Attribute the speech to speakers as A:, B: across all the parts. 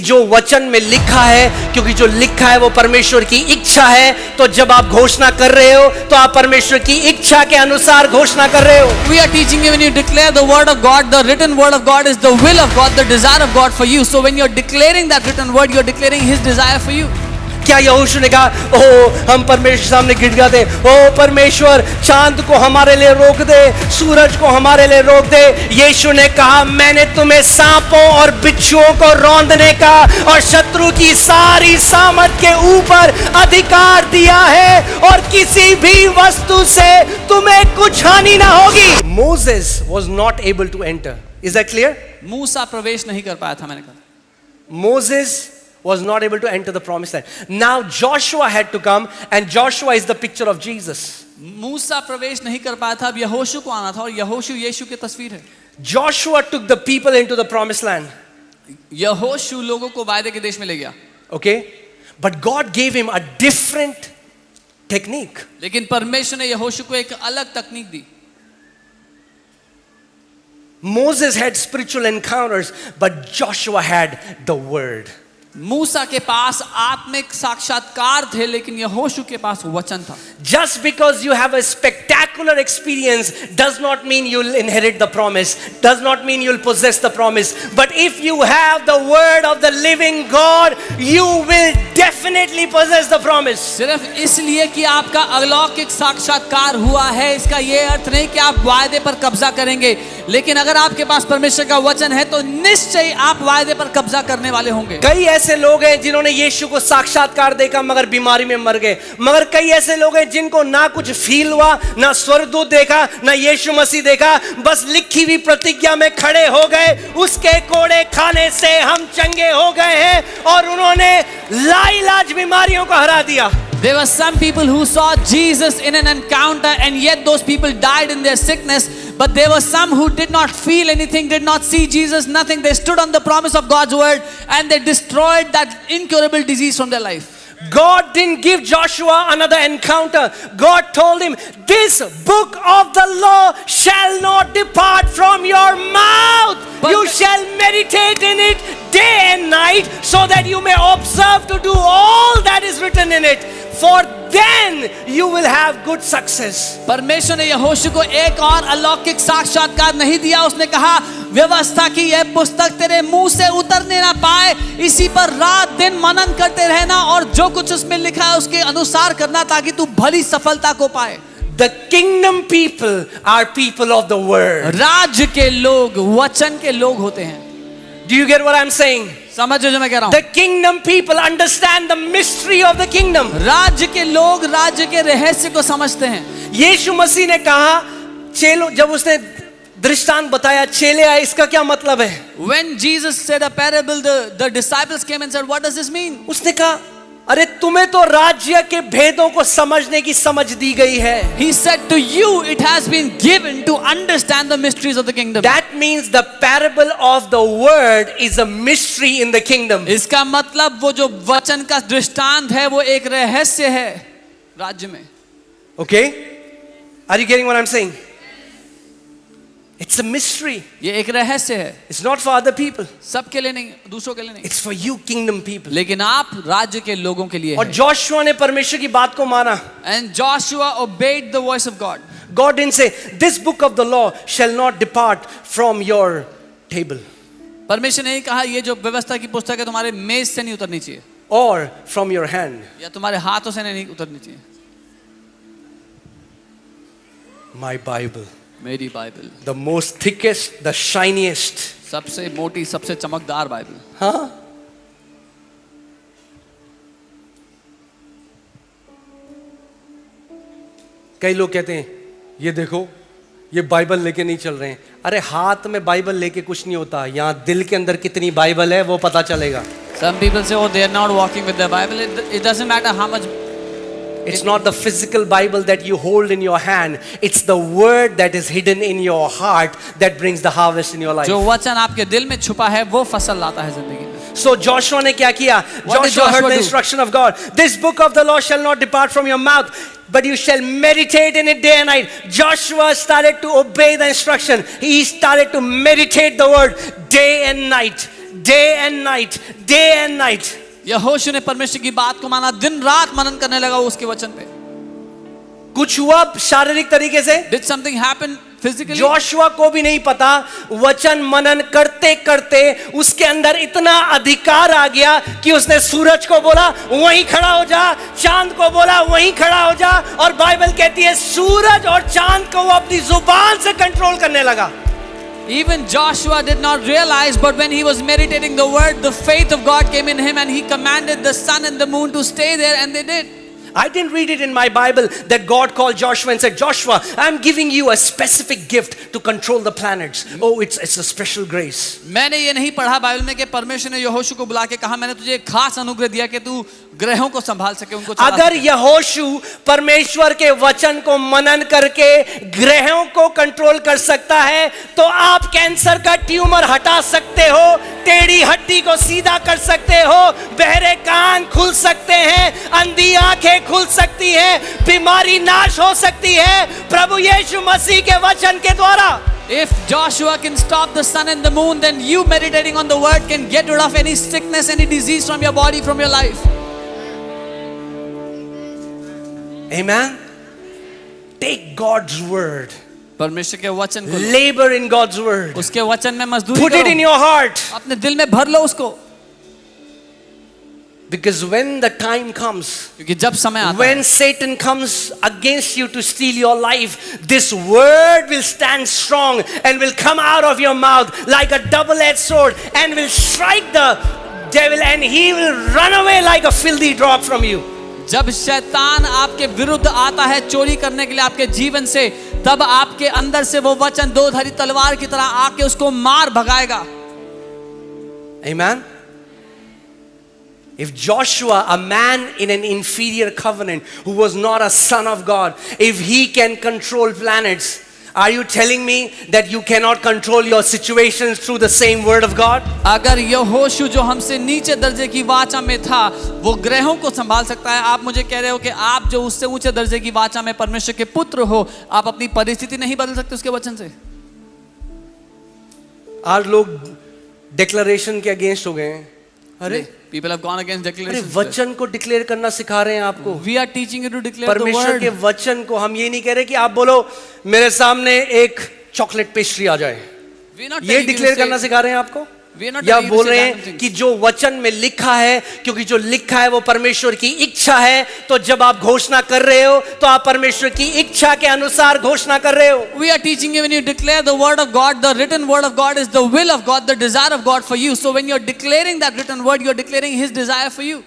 A: जो वचन में लिखा है, क्योंकि जो लिखा है वो परमेश्वर की इच्छा है। तो जब आप घोषणा कर रहे हो तो आप परमेश्वर की इच्छा के अनुसार घोषणा कर रहे हो।
B: We are teaching you when you declare the word of God, the written word of God is the will of God, the desire of God for you. So when you're declaring that written word, you're declaring His desire for you.
A: क्या यहोशू ने कहा, ओ हम परमेश्वर सामने गिड़गिड़ाते, ओ परमेश्वर चांद को हमारे लिए रोक दे, सूरज को हमारे लिए रोक दे। यीशु ने कहा, मैंने तुम्हें सांपों और बिच्छुओं को रौंदने का और शत्रु की सारी सामर्थ के ऊपर अधिकार दिया है, और किसी भी वस्तु से तुम्हें कुछ हानि ना होगी। Moses was not able to enter. Is that clear?
B: मूसा प्रवेश नहीं कर पाया था, मैंने कहा।
A: Moses was not able to enter the promised land. Now Joshua had to come, and Joshua is the picture of Jesus.
B: मूसा प्रवेश नहीं कर पाया था, अब यहोशू को आना था, और यहोशू यीशु की तस्वीर है।
A: Joshua took the people into the promised land.
B: यहोशू लोगों को वायदे के देश में ले गया।
A: Okay? But God gave him a different technique.
B: लेकिन परमेश्वर ने यहोशू को एक अलग तकनीक दी।
A: Moses had spiritual encounters, but Joshua had the word.
B: मूसा के पास आत्मिक साक्षात्कार थे, लेकिन यहोशू के पास वचन था।
A: Just because you have a spectacular experience does not mean you'll inherit the promise, does not mean you'll possess the promise. But if you have the word of the living God, you will definitely possess the promise.
B: सिर्फ इसलिए कि आपका अलौकिक साक्षात्कार हुआ है, इसका ये अर्थ नहीं कि आप वायदे पर कब्जा करेंगे, लेकिन अगर आपके पास परमेश्वर का वचन है तो निश्चय आप वायदे पर कब्जा करने वाले होंगे।
A: कई ऐसे लोग हैं जिन्होंने यीशु को साक्षात्कार देखा मगर बीमारी में मर गए, मगर कई ऐसे लोग हैं जिनको ना कुछ फील हुआ, ना स्वर्गदूत देखा, ना यीशु मसीह देखा, बस लिखी हुई प्रतिज्ञा में खड़े हो गए, उसके कोड़े खाने से हम चंगे हो गए हैं, और उन्होंने लाइलाज बीमारियों को हरा दिया।
B: There were some people who saw Jesus in an encounter, and yet those people died in their sickness. But there were some who did not feel anything, did not see Jesus, nothing. They stood on the promise of God's word, and they destroyed that incurable disease from their life.
A: God didn't give Joshua another encounter. God told him, this book of the law shall not depart from your mouth. You shall meditate in it day and night, so that you may observe to do all that is written in it. For then you will have good success.
B: परमेश्वर ने यहोशू को एक और अलौकिक साक्षात्कार नहीं दिया। उसने कहा, व्यवस्था की यह पुस्तक तेरे मुंह से उतरने ना पाए, इसी पर रात दिन मनन करते रहना, और जो कुछ उसमें लिखा है उसके अनुसार करना, ताकि तू भली सफलता को पाए।
A: The kingdom people are people of the word.
B: राज्य के लोग वचन के लोग होते हैं।
A: Do you get what I'm saying?
B: समझो जो मैं कह रहा हूँ।
A: The kingdom people understand the mystery of the kingdom.
B: राज्य के लोग राज्य के रहस्य को समझते हैं।
A: यीशु मसीह ने कहा, चेलो, जब उसने दृष्टांत बताया, चेले आए, इसका क्या मतलब है?
B: When Jesus said a parable, the disciples came and said, what does this mean?
A: उसने कहा, अरे तुम्हें तो राज्य के भेदों को समझने की समझ दी गई है।
B: He said, to you it has been given to understand the mysteries of the kingdom.
A: That means the parable of the word is a mystery in the kingdom.
B: इसका मतलब वो जो वचन का दृष्टांत है वो एक रहस्य है राज्य में।
A: Okay? Are you getting what I'm saying? It's a mystery.
B: ये एक रहस्य है।
A: It's not for other people.
B: सबके लिए नहीं, दूसरों के लिए नहीं।
A: It's for you kingdom people.
B: लेकिन आप राज्य के लोगों के लिए
A: और
B: है।
A: जोशुआ ने परमेश्वर की बात को माना।
B: And Joshua obeyed the voice of God.
A: God didn't say, this book of the law shall not depart from your table.
B: परमेश्वर ने कहा ये जो व्यवस्था की पुस्तक है तुम्हारे मेज से नहीं उतरनी चाहिए,
A: Or from your hand.
B: या तुम्हारे हाथों से नहीं उतरनी चाहिए।
A: My Bible.
B: मेरी Bible,
A: The most thickest, the shiniest.
B: सबसे मोटी, सबसे चमकदार बाइबल।
A: हाँ? कई लोग कहते हैं, ये देखो, ये बाइबल लेके नहीं चल रहे हैं। अरे हाथ में बाइबल लेके कुछ नहीं होता, यहाँ दिल के अंदर कितनी बाइबल है वो पता चलेगा।
B: Some people say, oh, they are not walking with the Bible. It doesn't matter how much.
A: It's not the physical Bible that you hold in your hand. It's the word that is hidden in your heart that brings the harvest in your life.
B: जो वचन आपके दिल में छुपा है वो फसल लाता है जिंदगी में।
A: So Joshua ने क्या किया? Joshua heard the instruction of God. This book of the law shall not depart from your mouth, but you shall meditate in it day and night. Joshua started to obey the instruction. He started to meditate the word day and night. day and night, day and night.
B: यहोशू ने परमेश्वर की बात को माना, दिन रात मनन करने लगा उसके वचन पे।
A: कुछ हुआ शारीरिक तरीके से?
B: Did something happen physically?
A: Joshua को भी नहीं पता, वचन मनन करते करते उसके अंदर इतना अधिकार आ गया कि उसने सूरज को बोला वहीं खड़ा हो जा, चांद को बोला वहीं खड़ा हो जा, और बाइबल कहती है सूरज और चांद को वो अपनी जुबान से कंट्रोल करने लगा।
B: Even Joshua did not realize, but when he was meditating the word, the faith of God came in him and he commanded the sun and the moon to stay there, and they did.
A: I didn't read it in my Bible that God called Joshua and said, Joshua, I'm giving you a specific gift to control the planets. Oh, it's a special grace.
B: मैंने ये नहीं पढ़ा Bible में कि परमेश्वर ने यहोशू को बुला के कहा मैंने तुझे एक खास अनुग्रह दिया कि तू ग्रहों को संभाल सके, उनको चला
A: अगर
B: सके।
A: यहोशू परमेश्वर के वचन को मनन करके ग्रहों को कंट्रोल कर सकता है, तो आप कैंसर का ट्यूमर हटा सकते हो, टेढ़ी हड्डी को सीधा कर सकते हो, बहरे कान खुल सकते हैं, अंधी आंखें खुल सकती हैं, बीमारी नाश हो सकती है प्रभु यीशु मसीह के वचन के द्वारा।
B: If Joshua can stop the sun and the moon, then you meditating on the word can get rid of any sickness, any disease from your body, from your life.
A: Amen. Take God's word.
B: परमेश्वर के वचन को
A: Labor in God's word.
B: उसके वचन में मजदूरी
A: Put it in
B: करो,
A: your heart.
B: अपने दिल में भर लो उसको,
A: Because when the time comes,
B: क्योंकि जब समय आता है,
A: when Satan comes against you to steal your life, this word will stand strong and will come out of your mouth like a double-edged sword and will strike the devil, and he will run away like a filthy drop from you.
B: जब शैतान आपके विरुद्ध आता है चोरी करने के लिए आपके जीवन से, तब आपके अंदर से वो वचन दो धारी तलवार की तरह आके उसको मार भगाएगा।
A: Amen. If Joshua, a man in an inferior covenant who was not a son of God, if he can control planets, are you telling me that you cannot control your situations through the same word of God?
B: अगर यहोशू जो हमसे नीचे दर्जे की वाचा में था वो ग्रहों को संभाल सकता है, आप मुझे कह रहे हो कि आप जो उससे ऊंचे दर्जे की वाचा में परमेश्वर के पुत्र हो, आप अपनी परिस्थिति नहीं बदल सकते उसके वचन से?
A: आज लोग डिक्लेरेशन के अगेंस्ट हो गए हैं। अरे
B: People have gone against
A: अरे
B: declarations.
A: वचन को डिक्लेयर करना सिखा रहे हैं आपको।
B: We are teaching you to declare the
A: परमेश्वर के
B: word.
A: वचन को हम ये नहीं कह रहे कि आप बोलो मेरे सामने एक चॉकलेट पेस्ट्री आ जाए,
B: We are not
A: ये
B: telling you to
A: declare
B: say-
A: करना सिखा रहे हैं आपको,
B: We are not
A: या
B: telling you to
A: बोल
B: say
A: रहे
B: random
A: हैं
B: things.
A: कि जो वचन में लिखा है, क्योंकि जो लिखा है वो परमेश्वर की इच्छा है, तो जब आप घोषणा कर रहे हो तो आप परमेश्वर की इच्छा के अनुसार घोषणा कर रहे हो।
B: We are teaching you when you declare the word of God, the written word of God is the will of God, the desire of God for you. So when you're declaring that written word, you're declaring His desire for you.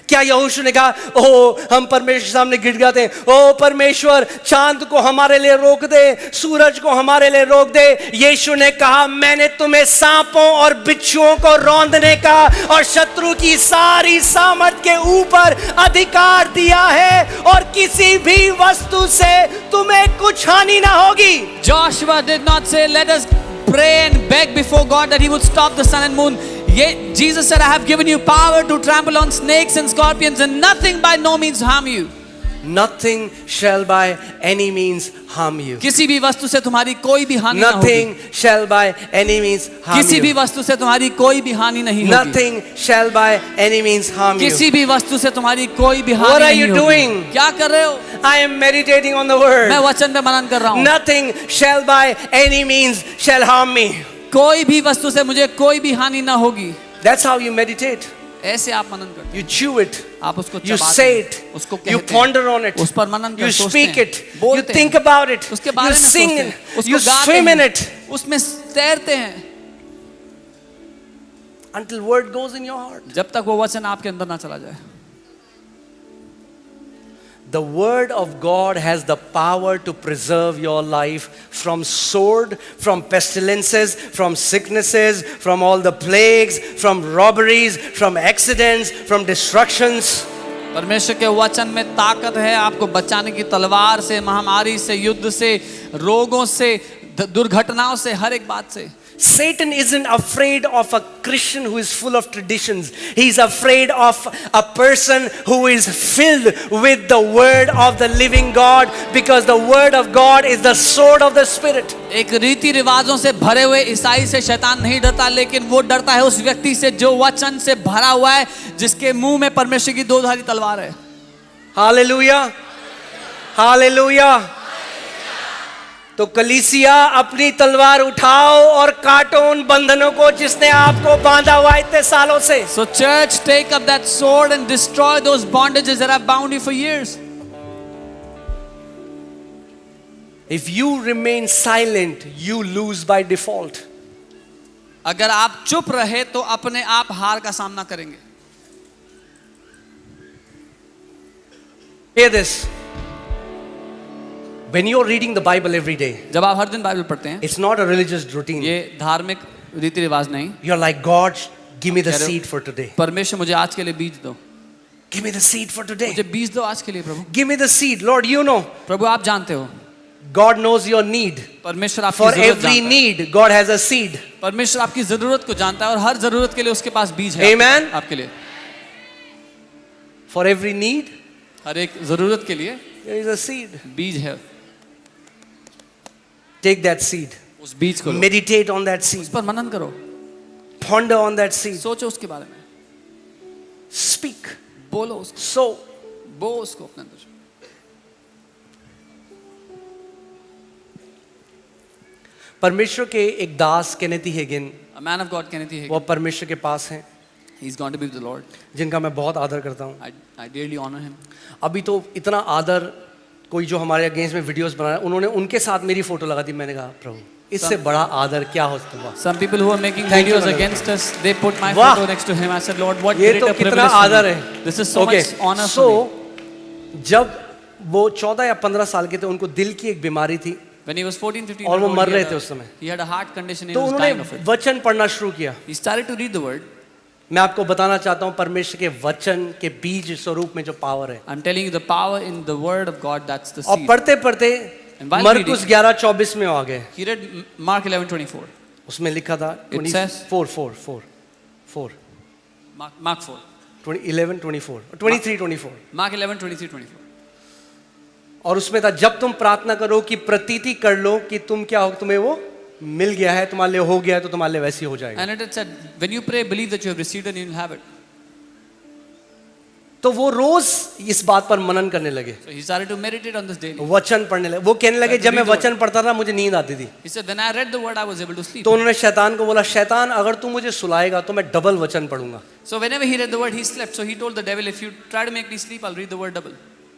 A: क्या यहोशू ने कहा ओ हम परमेश्वर के सामने गिड़गिड़ाते हैं, ओ परमेश्वर चांद को हमारे लिए रोक दे, सूरज को हमारे लिए रोक दे? यीशु ने कहा मैंने तुम्हें सांपों और बिच्छुओं को रौंदने का और शत्रु की सारी सामर्थ के ऊपर अधिकार दिया है, और किसी भी वस्तु से तुम्हें कुछ हानि ना होगी।
B: Joshua did not say, let us pray and beg before God that He would stop the sun and moon. Jesus said, I have given you power to trample on snakes and scorpions, and nothing by no means harm you.
A: Nothing shall by any means harm you.
B: किसी भी वस्तु से तुम्हारी कोई भी हानि नहीं होगी।
A: Nothing shall by any means harm
B: किसी भी
A: you.
B: वस्तु से तुम्हारी कोई भी हानि नहीं होगी।
A: Nothing shall by any means harm you.
B: किसी भी वस्तु से तुम्हारी कोई भी
A: What
B: हानि
A: are
B: नहीं
A: you
B: होगी।
A: doing?
B: क्या कर रहे हो?
A: I am meditating on the
B: मैं
A: word.
B: वचन पे मनन कर रहा हूँ।
A: Nothing shall by any means shall harm me.
B: कोई भी वस्तु से मुझे कोई भी हानि ना होगी।
A: That's how you meditate.
B: ऐसे आप मनन करते
A: You chew it.
B: हैं। आप उसको
A: You
B: चबाते
A: say
B: हैं,
A: it.
B: उसको
A: You
B: कहते हैं,
A: ponder on it.
B: उस पर मनन कर
A: You
B: सोचते
A: speak
B: हैं,
A: it. You
B: बोलते
A: think
B: हैं,
A: about it.
B: उसके बारे
A: You
B: में
A: sing
B: सोचते
A: it.
B: हैं, उसको
A: You
B: गाते
A: swim
B: हैं,
A: in it.
B: उसमें तैरते हैं
A: Until word goes in your heart.
B: जब तक वो वचन आपके अंदर ना चला जाए।
A: The word of God has the power to preserve your life from sword, from pestilences, from sicknesses, from all the plagues, from robberies, from accidents, from destructions.
B: परमेश्वर के वचन में ताकत है आपको बचाने की, तलवार से, महामारी से, युद्ध से, रोगों से, दुर्घटनाओं से, हर एक बात से।
A: Satan isn't afraid of a Christian who is full of traditions. He's afraid of a person who is filled with the word of the living God, because the word of God is the sword of the Spirit.
B: एक रीति रिवाजों से भरे हुए ईसाई से शैतान नहीं डरता, लेकिन वो डरता है उस व्यक्ति से जो वचन से भरा हुआ है, जिसके मुंह में परमेश्वर की दोधारी तलवार है।
A: Hallelujah, hallelujah. तो कलीसिया अपनी तलवार उठाओ और काटो उन बंधनों को जिसने आपको बांधा हुआ इतने सालों से।
B: So church, take up that sword and destroy those bondages that have bound you for years.
A: If you remain silent, you lose by default.
B: अगर आप चुप रहे तो अपने आप हार का सामना करेंगे।
A: Hear this. When you're reading the Bible every day,
B: जब आप हर दिन बाइबल पढ़ते हैं,
A: it's not a religious routine.
B: ये धार्मिक रीति रिवाज नहीं।
A: You're like, God, give me the
B: कह रहे हो,
A: seed for today.
B: परमेश्वर मुझे आज के लिए बीज दो,
A: Give me the seed for today.
B: मुझे बीज दो आज के लिए प्रभु।
A: Give me the seed. Lord, you know.
B: प्रभु आप जानते हो,
A: God knows your need.
B: परमेश्वर आपकी
A: For
B: जरूरत
A: every
B: जानता है।
A: need, God has a seed.
B: परमेश्वर आपकी जरूरत को जानता है और हर जरूरत के लिए उसके पास बीज है।
A: Amen.
B: आपके लिए
A: For every need,
B: हर एक जरूरत के लिए
A: there is a seed.
B: बीज है।
A: Take that seed.
B: उस बीज को लो,
A: Meditate on that seed.
B: उस पर मनन करो,
A: Ponder on that seed.
B: सोचो उसके बारे में,
A: Speak.
B: बोलो उसको,
A: Sow.
B: बो उसको अपने अंदर।
A: परमेश्वर के एक दास केनेथी हेगिन,
B: A man of God, Kenneth E.
A: वो
B: Hagin,
A: परमेश्वर के पास हैं,
B: he's gone to be with the Lord.
A: जिनका मैं बहुत आदर करता हूँ।
B: I dearly honor him.
A: अभी तो इतना आदर, कोई जो हमारे अगेंस्ट में वीडियोस बना रहा है, उन्होंने उनके साथ मेरी फोटो लगा दी। मैंने कहा प्रभु, इससे बड़ा आदर क्या हो सकता है?
B: Some people who are making
A: Thank you,
B: videos
A: brother.
B: against us, they put my
A: वाह!
B: photo next to him. I said, Lord, what
A: ये
B: greater
A: तो
B: privilege
A: कितना
B: for
A: आदर
B: me.
A: है।
B: This is so
A: Okay.
B: much honor
A: So,
B: for me.
A: जब वो 14 या 15 साल के थे, उनको दिल की एक बीमारी थी
B: When he was 14, 15
A: और वो
B: years
A: मर
B: old,
A: रहे थे उस समय।
B: he had a heart condition. He
A: तो
B: was
A: उन्होंने
B: dying of it.
A: वचन पढ़ना शुरू किया।
B: He started to read the word.
A: मैं आपको बताना चाहता हूँ, परमेश्वर के वचन के बीज स्वरूप में जो पावर है।
B: I'm telling you, the power in the word of God, that's the
A: और
B: seed.
A: पढ़ते पढ़ते
B: And while
A: मरकुस 11:24 में आ गए।
B: He read Mark 11:24.
A: उसमें लिखा था
B: It says-
A: 24
B: Mark 4.
A: 11 24 23 24
B: Mark 11:23, 24.
A: और उसमें था, जब तुम प्रार्थना करो कि प्रतीति कर लो कि तुम क्या हो, तुम्हें वो मिल गया है, तुम्हारे लिए हो गया है, तो तुम्हारे लिए वैसी हो जाएगा।
B: And it had said, when you pray, believe that you have received and you will have it.
A: तो वो रोज इस बात पर मनन करने लगे,
B: So he started to meditate on this daily.
A: वचन पढ़ने लगे। वो कहने लगे, जब मैं वचन पढ़ता था मुझे नींद आती थी।
B: He said, when I read the word, I was able to sleep.
A: तो उन्होंने शैतान को बोला, शैतान अगर तू मुझे सुलाएगा तो मैं डबल वचन पढ़ूंगा,
B: So whenever he read the word, he slept. So he told the devil, if you try to make me sleep, I'll read the word double.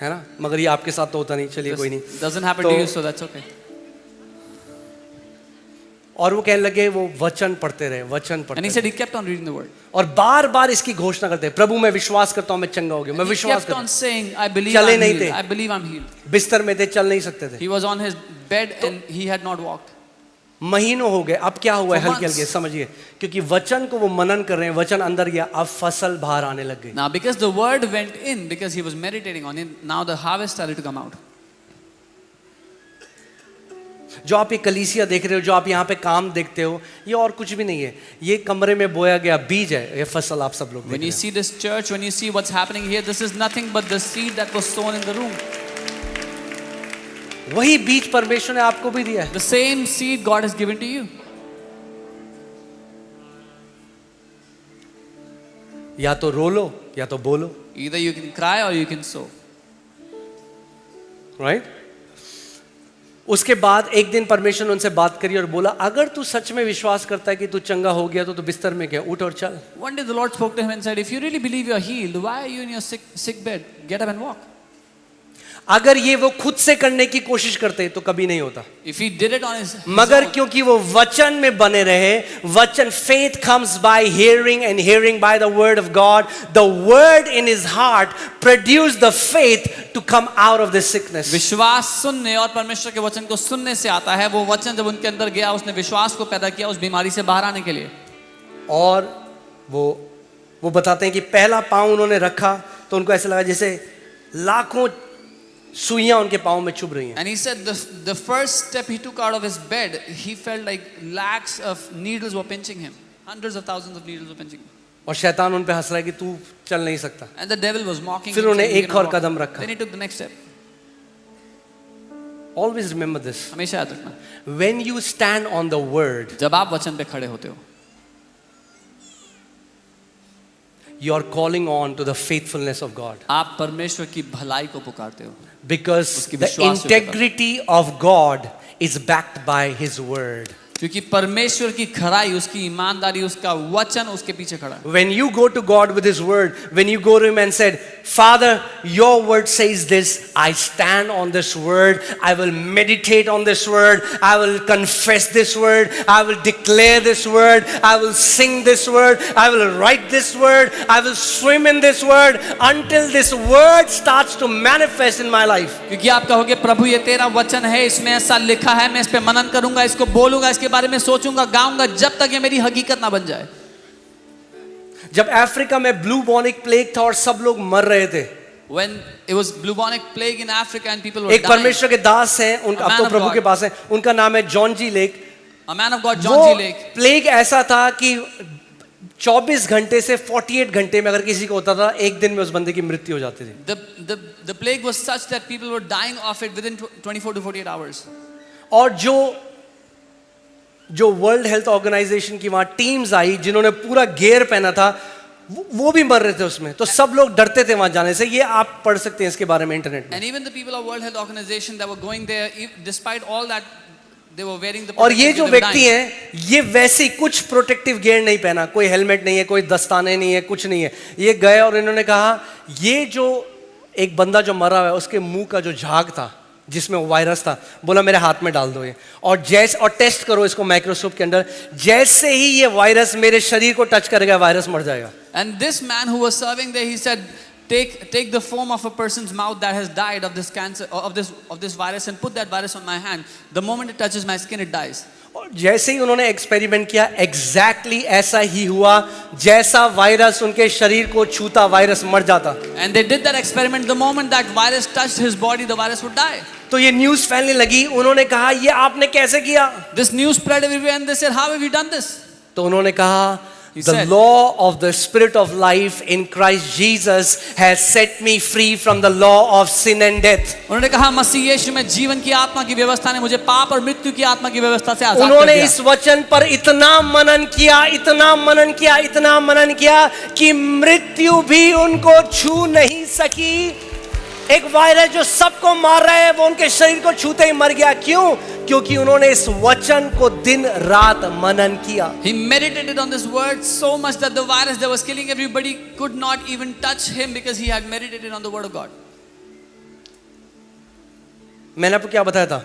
A: है ना? मगर ये आपके साथ तो होता नहीं, चलिए कोई नहीं।
B: This doesn't happen
A: तो-
B: to you, so that's okay.
A: और वो कहने लगे, वो वचन पढ़ते रहे, वचन
B: And
A: पढ़ते
B: he
A: रहे।
B: said he kept on reading the word.
A: और बार बार इसकी घोषणा करते, प्रभु मैं विश्वास करता हूँ मैं चंगा हो गया, मैं
B: He
A: विश्वास
B: kept on
A: करता
B: saying, I believe
A: चले
B: I'm
A: नहीं
B: healed.
A: थे।
B: I believe I'm healed.
A: हूँ। बिस्तर में थे, चल नहीं सकते थे।
B: He was on his bed and he had not walked.
A: महीनों हो गए। अब क्या हुआ है?
B: For
A: हल्के हल्के
B: months.
A: समझिए, क्योंकि वचन को वो मनन कर रहे हैं, वचन अंदर गया, अब फसल बाहर आने लग गई।
B: Now because the word went in, because he was meditating on it, now the harvest started to come out.
A: जो आप ये कलीसिया देख रहे हो, जो आप यहाँ पे काम देखते हो, ये और कुछ भी नहीं है, ये कमरे में बोया गया बीज है, ये फसल आप सब लोग देख
B: When
A: रहे
B: you see this church, when you see what's happening here, this is nothing but the seed that was sown in the room.
A: हो। वही बीज परमेश्वर ने आपको भी दिया है।
B: The same seed God has given to you.
A: या तो रो लो या तो बोलो,
B: Either you can cry or you can sow.
A: Right? उसके बाद एक दिन परमेश्वर ने उनसे बात करी और बोला, अगर तू सच में विश्वास करता है कि तू चंगा हो गया तो तू बिस्तर में गया, उठ और चल।
B: One day the Lord spoke to him and said, if you really believe you're healed, why are you in your sick bed? Get up and walk.
A: अगर ये वो खुद से करने की कोशिश करते तो कभी नहीं होता,
B: If he did it on his
A: मगर
B: own,
A: क्योंकि वो वचन में बने रहे, वचन, faith comes by hearing and hearing by the word of God, the word in his heart produced the faith to come out of this sickness.
B: विश्वास सुनने और परमेश्वर के वचन को सुनने से आता है। वो वचन जब उनके अंदर गया, उसने विश्वास को पैदा किया उस बीमारी से बाहर आने के लिए।
A: और वो बताते हैं कि पहला पांव उन्होंने रखा तो उनको ऐसा लगा जैसे लाखों सुइयां उनके पाँव में चुभ रही हैं.
B: And he said the first step he took out of his bed, he felt like lakhs of needles were pinching him. Hundreds of thousands of needles were pinching him.
A: और शैतान उन पे हंस रहा है कि तू चल नहीं सकता.
B: And the devil was mocking
A: फिर
B: him.
A: उन्हें
B: saying, "You
A: एक
B: cannot
A: और
B: walk."
A: कदम रखा.
B: Then he took the next step.
A: Always remember this.
B: हमेशा याद रखना,
A: When you stand on the word,
B: जब आप वचन पे खड़े होते हो,
A: you are calling on to the faithfulness of God.
B: आप परमेश्वर की भलाई को पुकारते हो.
A: Because
B: उसकी
A: the
B: विश्वास योग्यता.
A: integrity of God is backed by His word.
B: क्योंकि परमेश्वर की खराई, उसकी ईमानदारी, उसका वचन उसके पीछे खड़ा है.
A: When you go to God with His word, when you go to Him and said, Father, your word says this, I stand on this word, I will meditate on this word, I will confess this word, I will declare this word, I will sing this word, I will write this word, I will swim in this word until this word starts to manifest in my life.
B: क्योंकि आप कहोगे प्रभु ये तेरा वचन है, इसमें ऐसा लिखा है, मैं इस पे मनन करूंगा, इसको बोलूंगा, इसके बारे में सोचूंगा, गाऊंगा, जब तक ये मेरी हकीकत ना बन जाए.
A: जब अफ्रीका में ब्लूबॉनिक प्लेग था और सब लोग मर रहे थे,
B: When it was bubonic plague in Africa and people were
A: एक
B: dying,
A: परमेश्वर के दास हैं, उनका अब तो प्रभु के पास है, उनका नाम है John G Lake.
B: a man of God, John G.
A: वो
B: Lake,
A: प्लेग ऐसा था कि 24 घंटे से 48 घंटे में अगर किसी को होता था, एक दिन में उस बंदे की मृत्यु हो जाती थी.
B: the plague was such that people were dying of it within 24 to 48 hours.
A: और जो वर्ल्ड हेल्थ ऑर्गेनाइजेशन की वहां टीम्स आई, जिन्होंने पूरा गियर पहना था, वो भी मर रहे थे उसमें. तो सब लोग डरते थे वहां जाने से. ये आप पढ़ सकते हैं इसके बारे में इंटरनेट में.
B: And even the people of World Health Organization that were going there, despite all that, they were wearing the
A: और ये
B: protective
A: जो
B: gear, they were
A: व्यक्ति
B: dying.
A: हैं, ये वैसे ही कुछ प्रोटेक्टिव गियर नहीं पहना, कोई हेलमेट नहीं है, कोई दस्ताने नहीं है, कुछ नहीं है. ये गए और इन्होंने कहा, ये जो एक बंदा जो मरा हुआ है, उसके मुंह का जो झाग था जिसमें वायरस था, बोला मेरे हाथ में डाल दो ये, और टेस्ट करो इसको माइक्रोस्कोप के अंदर. जैसे ही ये वायरस मेरे शरीर को टच करेगा, वायरस मर जाएगा.
B: And this man who was serving there, he said, take the form of a person's mouth that has died of this cancer, of this virus, and put that virus on my hand. The moment it touches my skin, it dies.
A: और जैसे ही उन्होंने experiment किया, exactly ऐसा ही हुआ. जैसा virus उनके शरीर को छूता, वायरस मर जाता.
B: And they did that experiment. The moment that virus touched his body, the virus would die.
A: तो ये न्यूज़ फैलने लगी. उन्होंने कहा, ये आपने कैसे किया?
B: This news spread everywhere, and they said, how have you done this?
A: तो उन्होंने कहा,
B: He
A: the
B: said,
A: law of the Spirit of life in Christ Jesus has set me free from the law of sin and death.
B: उन्होंने कहा, मसीह यीशु में जीवन की आत्मा की व्यवस्था ने मुझे पाप और मृत्यु की आत्मा की व्यवस्था से आजाद कर
A: उन्होंने
B: दिया.
A: इस वचन पर इतना मनन किया, इतना मनन किया, इतना मनन किया कि मृत्यु भी उनको छू नहीं सकी. एक वायरस जो सबको मार रहा है, वो उनके शरीर को छूते ही मर गया. क्यों? क्योंकि उन्होंने इस वचन को दिन रात मनन किया.
B: He meditated on this word so much that the virus that was killing everybody could not even touch him because he had meditated on the word of God.
A: मैंने आपको क्या बताया था?